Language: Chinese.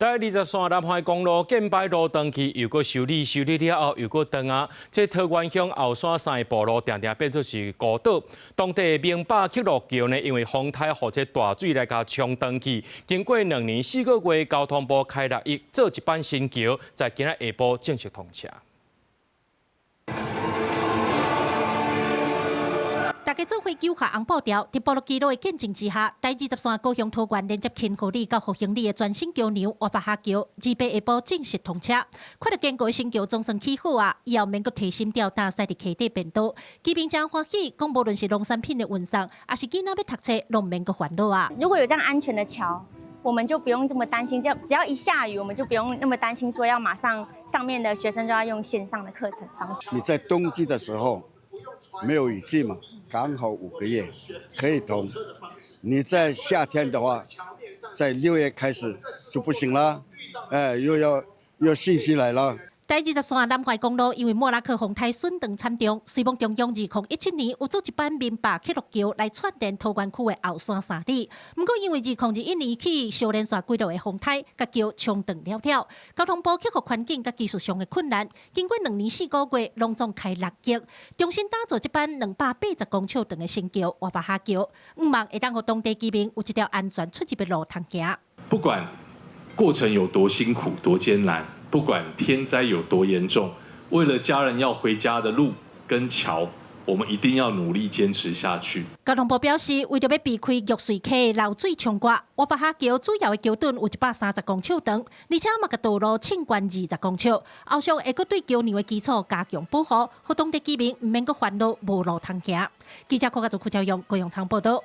第23南海公路建摆路长期又搁修理了后又搁断啊！这桃园乡后山山的步路常常变作是孤岛。当地明霸克路桥呢，因为风台或者大水来甲冲断去，经过2年4个月，交通部开6亿做一班新桥，在今仔下晡正式通车。 大家做伙揪下红布条，伫部落基路的见证之下，第23高雄桃园连接轻河里到复兴里的全新桥梁活白下桥，二八下晡正式通车。看到坚固的新桥总算起好啊，以后免阁提心吊胆驶伫溪底变道。居民真欢喜，讲无论是农产品的运送，还是囡仔要读册，拢免阁烦恼啊。如果有这样安全的桥，我们就不用这么担心，只要一下雨，我们就不用那么担心，说要马上上面的学生就要用线上的课程方式。你在冬季的时候。 没有雨季嘛，刚好5个月可以通。你在夏天的话，在6月开始就不行了，又信息来了。 第23南海公路因为莫拉克风台损断惨重，希望中央2017年有做一班明霸克路桥来串联桃园区的后山3里。不过因为2021年起小连续几路的风台，甲桥冲断了。交通部克服环境甲技术上的困难，经过2年4个月，隆重开6亿，重新打造一班280公尺长的新桥活白下桥，希望会当互当地居民有一条安全出入的路通行。不管过程有多辛苦、多艰难。 不管天灾有多严重，为了家人要回家的路跟桥，我们一定要努力坚持下去。交通部表示，为着要避开玉水溪的漏水冲刮，活白下桥主要的桥墩有130公尺长，而且嘛个道路倾宽20公尺，后续会阁对桥梁的基础加强保护，让当地居民唔免阁烦恼无路通行。记者柯家族邱朝阳、高永昌报道。